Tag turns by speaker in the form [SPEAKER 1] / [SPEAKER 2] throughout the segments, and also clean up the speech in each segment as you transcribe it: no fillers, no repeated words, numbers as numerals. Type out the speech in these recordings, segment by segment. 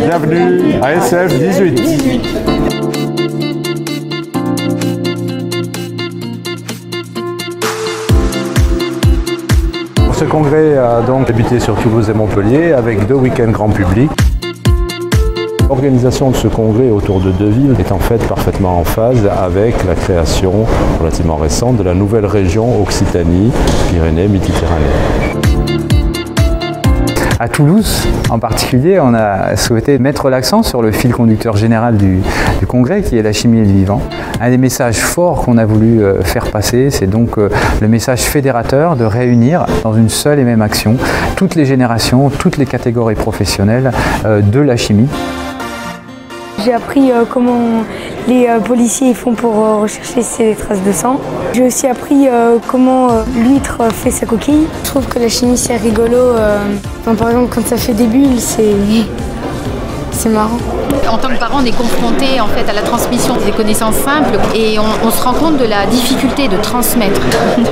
[SPEAKER 1] Bienvenue à SF 18. Ce congrès a donc débuté sur Toulouse et Montpellier avec 2 week-ends grand public. L'organisation de ce congrès autour de 2 villes est en fait parfaitement en phase avec la création relativement récente de la nouvelle région Occitanie-Pyrénées-Méditerranée.
[SPEAKER 2] À Toulouse, en particulier, on a souhaité mettre l'accent sur le fil conducteur général du congrès, qui est la chimie et le vivant. Un des messages forts qu'on a voulu faire passer, c'est donc le message fédérateur de réunir dans une seule et même action toutes les générations, toutes les catégories professionnelles de la chimie.
[SPEAKER 3] J'ai appris comment les policiers font pour rechercher ces traces de sang. J'ai aussi appris comment l'huître fait sa coquille. Je trouve que la chimie c'est rigolo. Par exemple quand ça fait des bulles, c'est marrant.
[SPEAKER 4] En tant que parent, on est confronté en fait à la transmission des connaissances simples et on se rend compte de la difficulté de transmettre.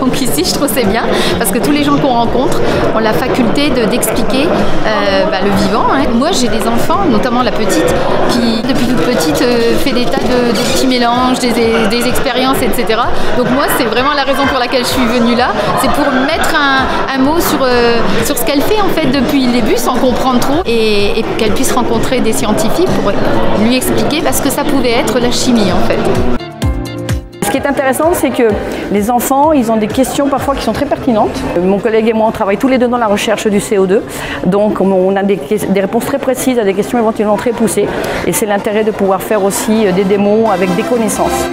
[SPEAKER 4] Donc ici, je trouve c'est bien parce que tous les gens qu'on rencontre ont la faculté d'expliquer le vivant. Hein. Moi, j'ai des enfants, notamment la petite, qui depuis toute petite fait des tas de petits mélanges, des expériences, etc. Donc moi, c'est vraiment la raison pour laquelle je suis venue là. C'est pour mettre un mot sur ce qu'elle fait en fait depuis le début, sans comprendre trop, et qu'elle puisse rencontrer des scientifiques pour lui expliquer ce que ça pouvait être la chimie en fait.
[SPEAKER 5] Ce qui est intéressant, c'est que les enfants, ils ont des questions parfois qui sont très pertinentes. Mon collègue et moi, on travaille tous les deux dans la recherche du CO2. Donc on a des réponses très précises à des questions éventuellement très poussées. Et c'est l'intérêt de pouvoir faire aussi des démos avec des connaissances.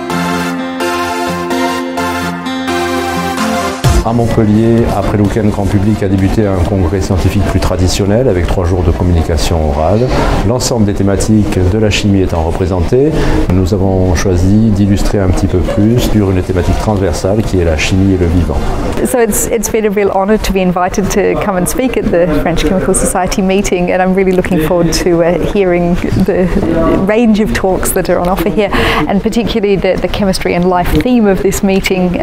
[SPEAKER 1] À Montpellier, après le week-end grand public, a débuté un congrès scientifique plus traditionnel avec 3 jours de communication orale. L'ensemble des thématiques de la chimie étant représentées, nous avons choisi d'illustrer un petit peu plus sur une thématique transversale qui est la chimie et le vivant.
[SPEAKER 6] So it's been a real honour to be invited to come and speak at the French Chemical Society meeting, and I'm really looking forward to hearing the range of talks that are on offer here, and particularly the chemistry and life theme of this meeting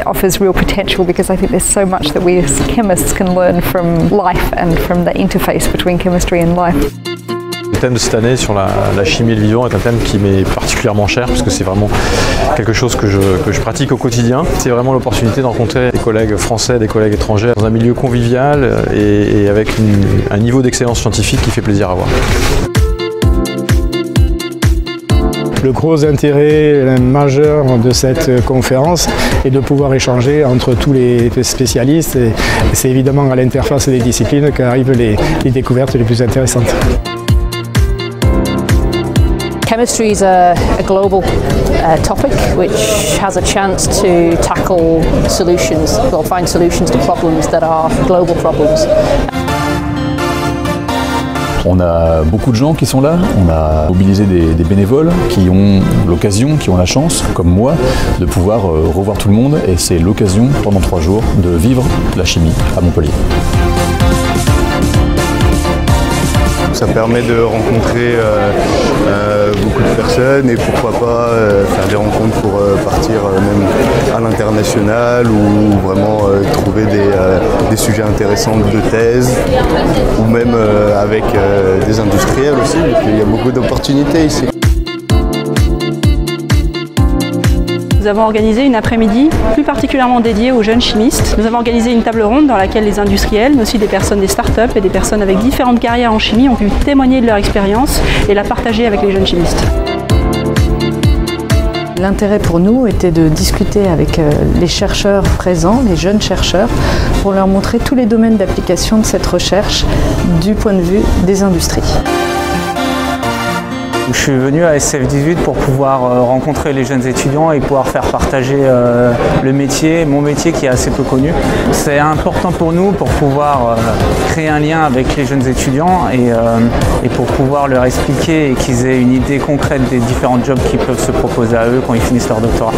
[SPEAKER 6] offers real potential, because I think there's so much that we as chemists can learn from life and from the interface between chemistry and life.
[SPEAKER 7] Le thème de cette année sur la chimie et le vivant est un thème qui m'est particulièrement cher parce que c'est vraiment quelque chose que je pratique au quotidien. C'est vraiment l'opportunité de rencontrer des collègues français, des collègues étrangers dans un milieu convivial et avec un niveau d'excellence scientifique qui fait plaisir à voir.
[SPEAKER 8] Le gros intérêt majeur de cette conférence est de pouvoir échanger entre tous les spécialistes. Et c'est évidemment à l'interface des disciplines qu'arrivent les découvertes les plus intéressantes.
[SPEAKER 9] Chemistry is a global topic which has a chance to tackle solutions, well, find solutions to problems that are global problems.
[SPEAKER 10] On a beaucoup de gens qui sont là, on a mobilisé des bénévoles qui ont l'occasion, qui ont la chance, comme moi, de pouvoir revoir tout le monde, et c'est l'occasion pendant 3 jours de vivre la chimie à Montpellier.
[SPEAKER 11] Ça permet de rencontrer beaucoup de personnes et pourquoi pas faire des rencontres pour partir même à l'international ou vraiment trouver des sujets intéressants de thèse ou même avec des industriels aussi, parce qu'il y a beaucoup d'opportunités ici.
[SPEAKER 5] Nous avons organisé une après-midi plus particulièrement dédiée aux jeunes chimistes. Nous avons organisé une table ronde dans laquelle les industriels, mais aussi des personnes des start-up et des personnes avec différentes carrières en chimie ont pu témoigner de leur expérience et la partager avec les jeunes chimistes.
[SPEAKER 12] L'intérêt pour nous était de discuter avec les chercheurs présents, les jeunes chercheurs, pour leur montrer tous les domaines d'application de cette recherche du point de vue des industries.
[SPEAKER 2] Je suis venu à SF 18 pour pouvoir rencontrer les jeunes étudiants et pouvoir faire partager le métier, mon métier qui est assez peu connu. C'est important pour nous pour pouvoir créer un lien avec les jeunes étudiants et pour pouvoir leur expliquer et qu'ils aient une idée concrète des différents jobs qui peuvent se proposer à eux quand ils finissent leur doctorat.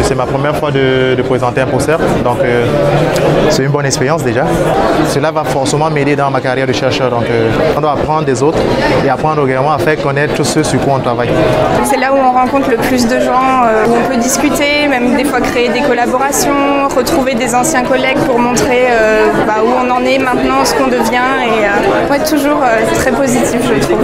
[SPEAKER 13] C'est ma première fois de présenter un poster, donc c'est une bonne expérience déjà. Cela va forcément m'aider dans ma carrière de chercheur, donc on doit apprendre des autres et apprendre également à faire connaître tous ceux sur quoi on travaille.
[SPEAKER 14] C'est là où on rencontre le plus de gens, où on peut discuter, même des fois créer des collaborations, retrouver des anciens collègues pour montrer où on en est maintenant, ce qu'on devient, et ouais, toujours très positif je trouve.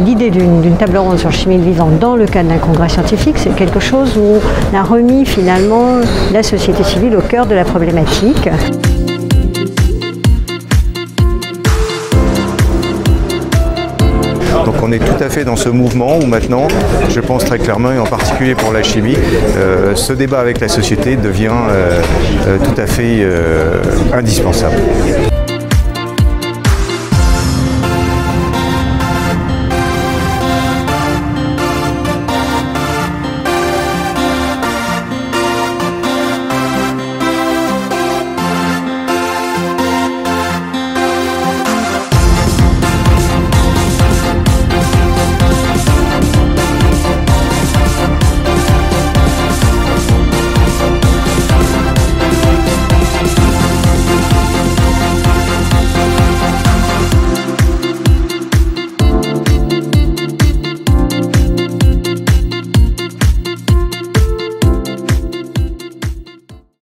[SPEAKER 15] L'idée d'une table ronde sur chimie de vivant dans le cadre d'un congrès scientifique, c'est quelque chose où on a remis finalement la société civile au cœur de la problématique.
[SPEAKER 16] Donc on est tout à fait dans ce mouvement où maintenant, je pense très clairement, et en particulier pour la chimie, ce débat avec la société devient tout à fait indispensable.